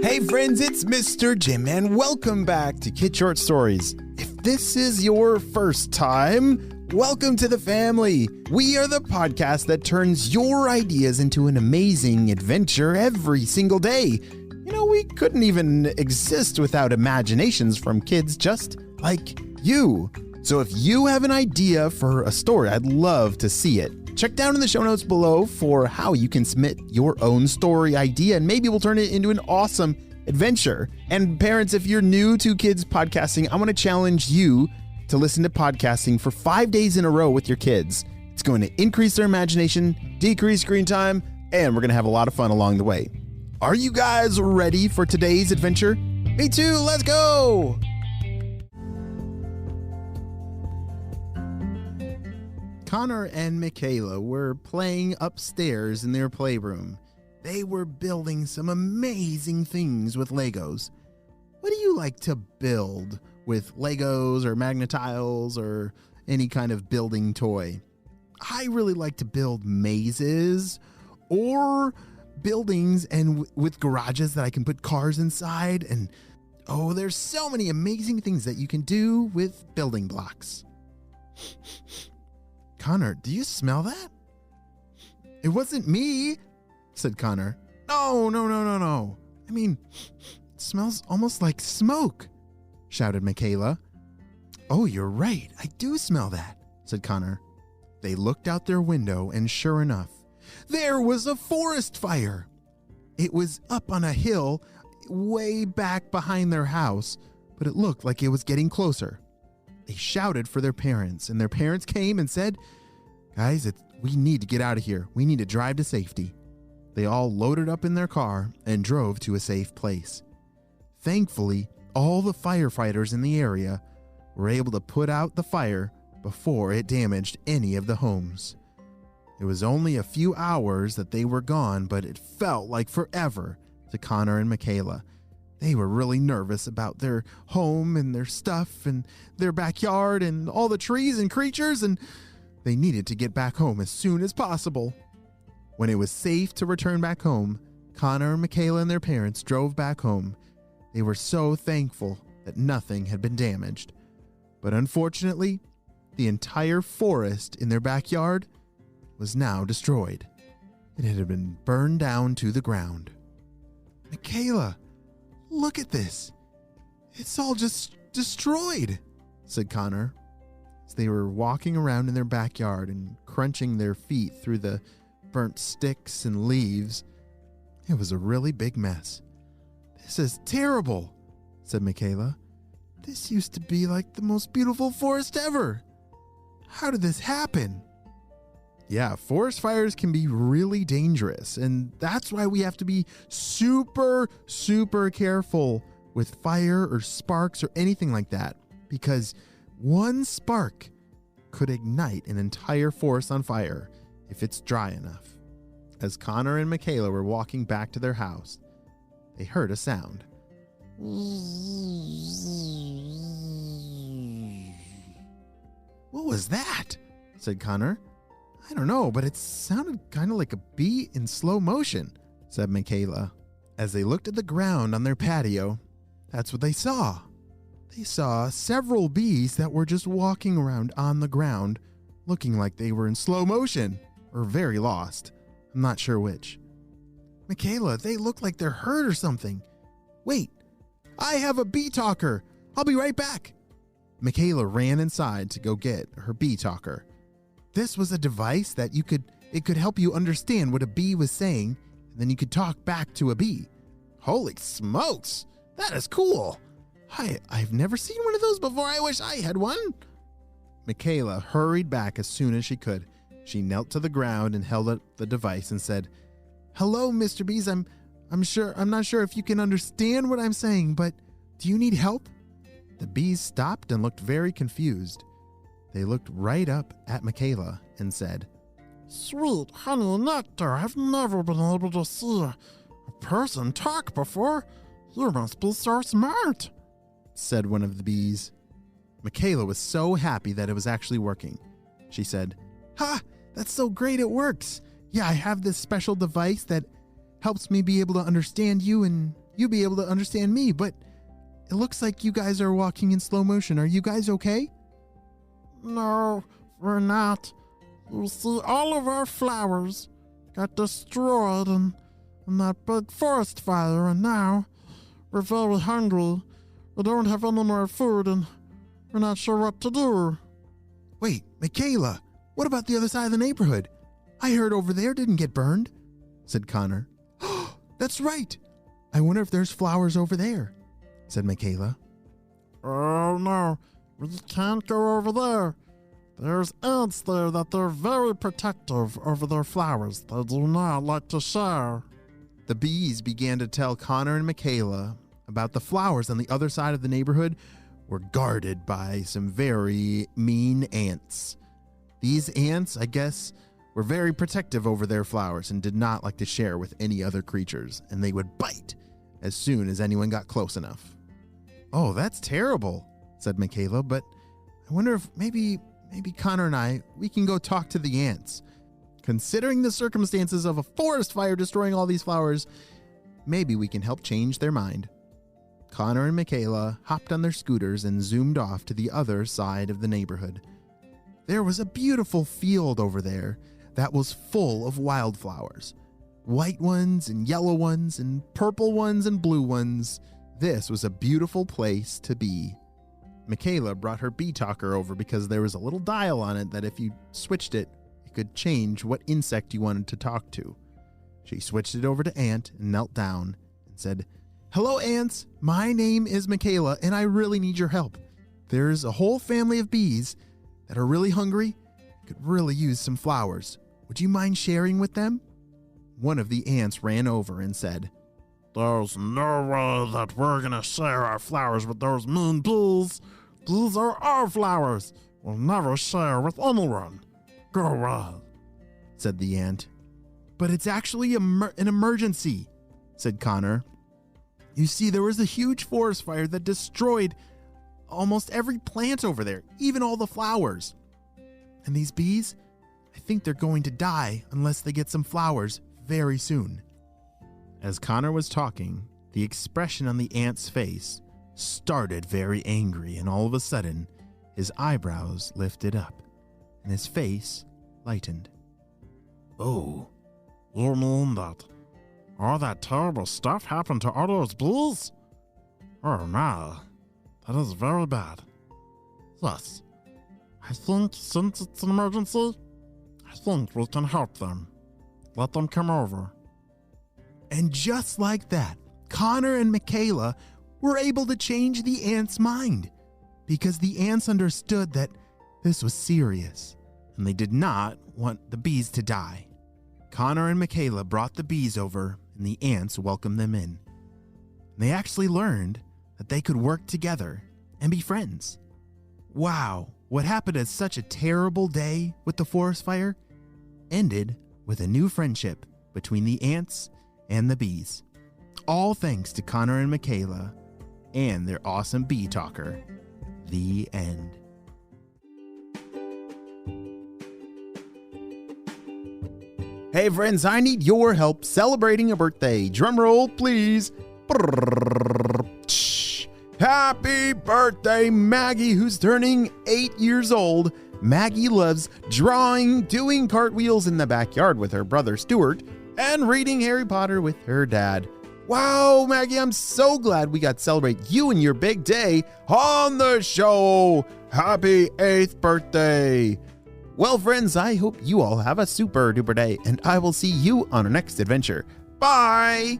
Hey friends, it's Mr. Jim and welcome back to Kid Short Stories. If this is your first time, welcome to the family. We are the podcast that turns your ideas into an amazing adventure every single day. You know, we couldn't even exist without imaginations from kids just like you. So if you have an idea for a story, I'd love to see it. Check down in the show notes below for how you can submit your own story idea, and maybe we'll turn it into an awesome adventure. And parents, if you're new to kids podcasting, I want to challenge you to listen to podcasting for 5 days in a row with your kids. It's going to increase their imagination, decrease screen time, and we're going to have a lot of fun along the way. Are you guys ready for today's adventure? Me too, let's go! Connor and Michaela were playing upstairs in their playroom. They were building some amazing things with Legos. What do you like to build with Legos or Magnetiles or any kind of building toy? I really like to build mazes or buildings and with garages that I can put cars inside. And oh, there's so many amazing things that you can do with building blocks. Connor, do you smell that? It wasn't me, said Connor. No. I mean, it smells almost like smoke, shouted Michaela. Oh, you're right. I do smell that, said Connor. They looked out their window and sure enough, there was a forest fire. It was up on a hill way back behind their house, but it looked like it was getting closer. They shouted for their parents, and their parents came and said, "Guys, we need to get out of here. We need to drive to safety." They all loaded up in their car and drove to a safe place. Thankfully, all the firefighters in the area were able to put out the fire before it damaged any of the homes. It was only a few hours that they were gone, but it felt like forever to Connor and Michaela. They were really nervous about their home and their stuff and their backyard and all the trees and creatures, and they needed to get back home as soon as possible. When it was safe to return back home, Connor, Michaela, and their parents drove back home. They were so thankful that nothing had been damaged. But unfortunately, the entire forest in their backyard was now destroyed. It had been burned down to the ground. "Michaela, look at this. It's all just destroyed," said Connor, as they were walking around in their backyard and crunching their feet through the burnt sticks and leaves. It was a really big mess. "This is terrible," said Michaela. "This used to be like the most beautiful forest ever. How did this happen?" Yeah, forest fires can be really dangerous, and that's why we have to be super careful with fire or sparks or anything like that, because one spark could ignite an entire forest on fire if it's dry enough. As Connor and Michaela were walking back to their house, they heard a sound. "What was that?" said Connor. "I don't know, but it sounded kind of like a bee in slow motion," said Michaela. As they looked at the ground on their patio, that's what they saw. They saw several bees that were just walking around on the ground, looking like they were in slow motion or very lost. I'm not sure which. "Michaela, they look like they're hurt or something. Wait, I have a bee talker. I'll be right back." Michaela ran inside to go get her bee talker. This was a device that it could help you understand what a bee was saying, and then you could talk back to a bee. Holy smokes, that is cool. I've never seen one of those before. I wish I had one. Michaela hurried back as soon as she could. She knelt to the ground and held up the device and said, "Hello, Mr. Bees. I'm not sure if you can understand what I'm saying, but do you need help?" The bees stopped and looked very confused. They looked right up at Michaela and said, "Sweet honey nectar, I've never been able to see a person talk before. You must be so smart," said one of the bees. Michaela was so happy that it was actually working. She said, "Ha! That's so great it works. Yeah, I have this special device that helps me be able to understand you and you'd be able to understand me, but it looks like you guys are walking in slow motion. Are you guys okay? No, we're not. You see, all of our flowers got destroyed in that big forest fire, and now we're very hungry. We don't have any more food, and we're not sure what to do. Wait, Michaela, what about the other side of the neighborhood? I heard over there didn't get burned, said Connor. That's right. I wonder if there's flowers over there, said Michaela. Oh no, we can't go over there. There's ants there that they're very protective over their flowers. They do not like to share. The bees began to tell Connor and Michaela about the flowers on the other side of the neighborhood were guarded by some very mean ants. These ants, I guess, were very protective over their flowers and did not like to share with any other creatures, and they would bite as soon as anyone got close enough. Oh, that's terrible, said Michaela, but I wonder if maybe Connor and I, we can go talk to the ants. Considering the circumstances of a forest fire destroying all these flowers, maybe we can help change their mind. Connor and Michaela hopped on their scooters and zoomed off to the other side of the neighborhood. There was a beautiful field over there that was full of wildflowers. White ones and yellow ones and purple ones and blue ones. This was a beautiful place to be. Michaela brought her bee talker over because there was a little dial on it that if you switched it, it could change what insect you wanted to talk to. She switched it over to Ant and knelt down and said, "Hello, ants. My name is Michaela, and I really need your help. There's a whole family of bees that are really hungry, could really use some flowers. Would you mind sharing with them?" One of the ants ran over and said, There's no way that we're gonna share our flowers with those mean bees. These are our flowers. We'll never share with anyone. Go away, said the ant. But it's actually an emergency, said Connor. You see, there was a huge forest fire that destroyed almost every plant over there, even all the flowers. And these bees, I think they're going to die unless they get some flowers very soon. As Connor was talking, the expression on the ant's face started very angry, and all of a sudden, his eyebrows lifted up, and his face lightened. Oh, you mean that all that terrible stuff happened to all those bees? Oh no, that is very bad. Yes, I think since it's an emergency, I think we can help them. Let them come over. And just like that, Connor and Michaela were able to change the ant's mind because the ants understood that this was serious and they did not want the bees to die. Connor and Michaela brought the bees over and the ants welcomed them in. They actually learned that they could work together and be friends. Wow, what happened as such a terrible day with the forest fire ended with a new friendship between the ants and the bees. All thanks to Connor and Michaela and their awesome bee talker. The end. Hey friends, I need your help celebrating a birthday. Drum roll, please. Happy birthday, Maggie, who's turning 8 years old. Maggie loves drawing, doing cartwheels in the backyard with her brother Stuart, and reading Harry Potter with her dad. Wow, Maggie, I'm so glad we got to celebrate you and your big day on the show. Happy 8th birthday. Well, friends, I hope you all have a super duper day, and I will see you on our next adventure. Bye.